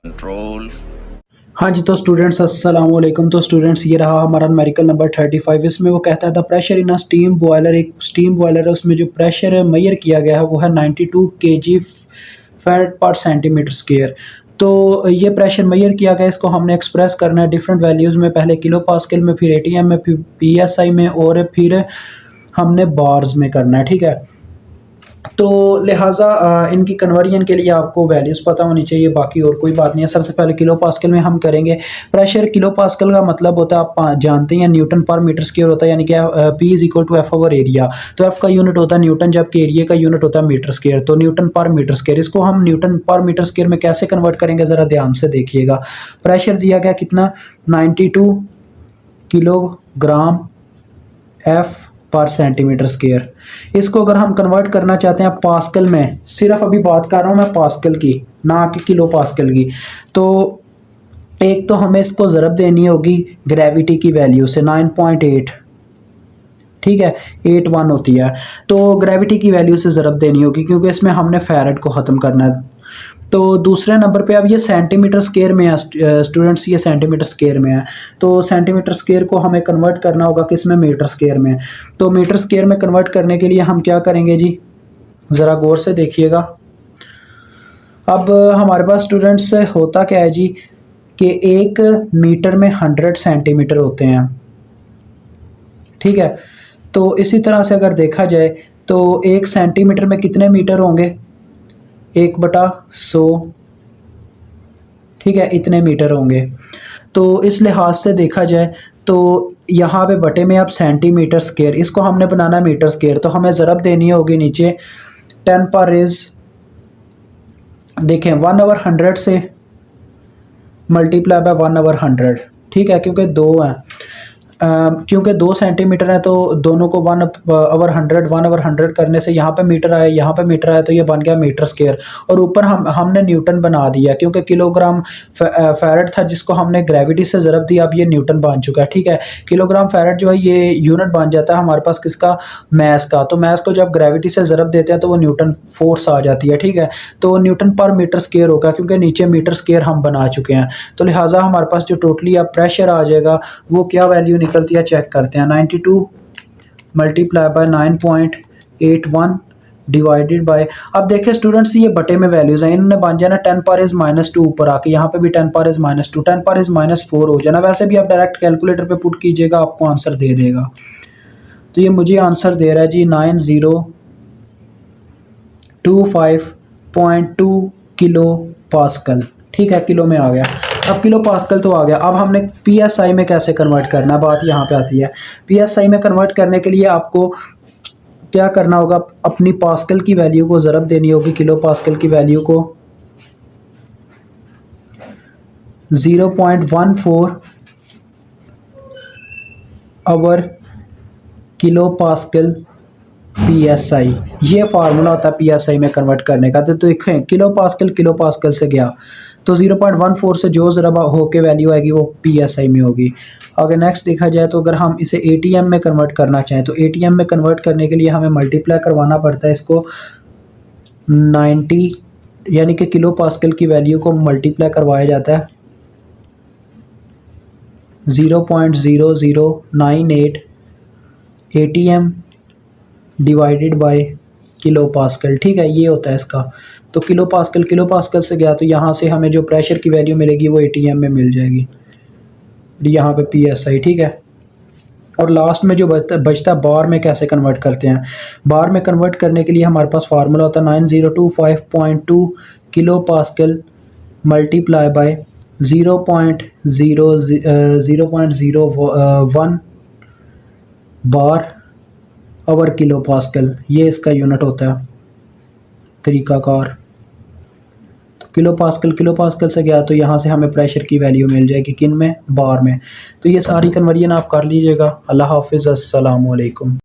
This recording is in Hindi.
कंट्रोल। हाँ जी, तो स्टूडेंट्स अस्सलाम वालेकुम। तो स्टूडेंट्स ये रहा हमारा न्यूमेरिकल नंबर 35। इसमें वो कहता है the pressure in a steam boiler, एक स्टीम बॉयलर है उसमें जो प्रेशर मेजर किया गया है वो है 92 kg फैट पर सेंटीमीटर स्क्वायर। तो ये प्रेशर मेजर किया गया, इसको हमने एक्सप्रेस करना है डिफरेंट वैल्यूज़ में, पहले किलो पास्कल में, फिर एटीएम में, फिर पीएसआई में, और फिर हमने बार्स में करना है। ठीक है, तो लिहाजा इनकी कन्वर्जन के लिए आपको वैल्यूज़ पता होनी चाहिए, बाकी और कोई बात नहीं है। सबसे पहले किलो पास्कल में हम करेंगे। प्रेशर किलो पास्कल का मतलब होता है, आप जानते हैं, न्यूटन पर मीटर स्क्वायर होता है, यानी कि P is equal to F over area. तो एफ का यूनिट होता है न्यूटन, जबकि एरिया का यूनिट होता है मीटर स्क्वायर। तो न्यूटन पर मीटर स्क्वायर, इसको हम न्यूटन पर मीटर स्क्वायर में कैसे कन्वर्ट करेंगे, ज़रा ध्यान से देखिएगा। प्रेशर दिया गया कितना, 92 किलोग्राम एफ पर सेंटीमीटर स्क्वायर। इसको अगर हम कन्वर्ट करना चाहते हैं पास्कल में, सिर्फ अभी बात कर रहा हूँ मैं पास्कल की, ना कि किलो पास्कल की, तो एक तो हमें इसको ज़रब देनी होगी ग्रेविटी की वैल्यू से 9.8, ठीक है, 81 होती है, तो ग्रेविटी की वैल्यू से ज़रब देनी होगी, क्योंकि इसमें हमने फैरेड को ख़त्म करना है। तो दूसरे नंबर पे अब ये सेंटीमीटर स्क्वायर में है स्टूडेंट्स, ये सेंटीमीटर स्क्वायर में है, तो सेंटीमीटर स्क्वायर को हमें कन्वर्ट करना होगा किस में, मीटर स्क्वायर में। तो मीटर स्क्वायर में कन्वर्ट करने के लिए हम क्या करेंगे जी, ज़रा गौर से देखिएगा। अब हमारे पास स्टूडेंट्स होता क्या है जी, कि एक मीटर में 100 सेंटीमीटर होते हैं, ठीक है। तो इसी तरह से अगर देखा जाए तो एक सेंटीमीटर में कितने मीटर होंगे, 1/100, ठीक है, इतने मीटर होंगे। तो इस लिहाज से देखा जाए तो यहाँ पे बटे में अब सेंटीमीटर स्क्वायर, इसको हमने बनाना मीटर स्क्वायर, तो हमें ज़रब देनी होगी नीचे 10 पर रेज, देखें 1/100 से मल्टीप्लाई बाय 1/100, ठीक है, क्योंकि दो हैं, क्योंकि 2 सेंटीमीटर है तो दोनों को 1/100 करने से यहाँ पे मीटर आया, यहाँ पे मीटर आया, तो ये बन गया मीटर स्क्वायर। और ऊपर हमने न्यूटन बना दिया, क्योंकि किलोग्राम फैरेड था जिसको हमने ग्रेविटी से ज़रब दिया, अब ये न्यूटन बन चुका है, ठीक है। किलोग्राम फैरेड जो है ये यूनिट बन जाता है हमारे पास किसका, मैस का। तो मैस को जब ग्रेविटी से ज़रब देते हैं तो वो न्यूटन फोर्स आ जाती है, ठीक है। तो न्यूटन पर मीटर स्क्वायर होगा, क्योंकि नीचे मीटर स्क्वायर हम बना चुके हैं, तो लिहाजा हमारे पास जो टोटली अब प्रेशर आ जाएगा वो क्या वैल्यू निकलती है, चेक करते हैं। 92 मल्टीप्लाई बाय 9.81 डिवाइडेड बाय, अब देखिए स्टूडेंट्स ये बटे में वैल्यूज हैं, इन्होंने बन जाना 10 पर इज -2, ऊपर आके यहाँ पे भी 10 पर इज -2, 10 पर इज -4 हो जाना। वैसे भी आप डायरेक्ट कैलकुलेटर पे पुट कीजिएगा, आपको आंसर दे देगा। तो ये मुझे आंसर दे रहा है जी 9025.2 किलो पास्कल, ठीक है, किलो में आ गया। अब किलो पास्कल तो आ गया, अब हमने पीएसआई में कैसे कन्वर्ट करना है, बात यहाँ पे आती है। पीएसआई में कन्वर्ट करने के लिए आपको क्या करना होगा, अपनी पास्कल की वैल्यू को ज़रब देनी होगी किलो पास्कल की वैल्यू को 0.14 आवर किलो पास्कल पीएसआई, ये फार्मूला होता है पीएसआई में कन्वर्ट करने का। तो देखें किलो पास्कल से गया, तो 0.14 से जो ज़रा होके वैल्यू आएगी वो पीएसआई में होगी। अगर नेक्स्ट देखा जाए तो अगर हम इसे एटीएम में कन्वर्ट करना चाहें तो एटीएम में कन्वर्ट करने के लिए हमें मल्टीप्लाई करवाना पड़ता है इसको 90, यानी कि किलो पास्कल की वैल्यू को मल्टीप्लाई करवाया जाता है 0.0098 ATM divided by kilo pascal, ठीक है, ये होता है इसका। तो किलो पास्कल से गया, तो यहाँ से हमें जो प्रेशर की वैल्यू मिलेगी वो एटीएम में मिल जाएगी, यहाँ पे पीएसआई, ठीक है। और लास्ट में जो बचता है बार में कैसे कन्वर्ट करते हैं, बार में कन्वर्ट करने के लिए हमारे पास फार्मूला होता है 9025.2 kilo pascal multiply by 0.01 bar over kilo pascal, ये इसका यूनिट होता है तरीकाकार। तो किलो पास्कल से गया, तो यहाँ से हमें प्रेशर की वैल्यू मिल जाएगी किन में, बार में। तो ये सारी कन्वर्जन आप कर लीजिएगा। अल्लाह हाफिज़, अस्सलाम वालेकुम।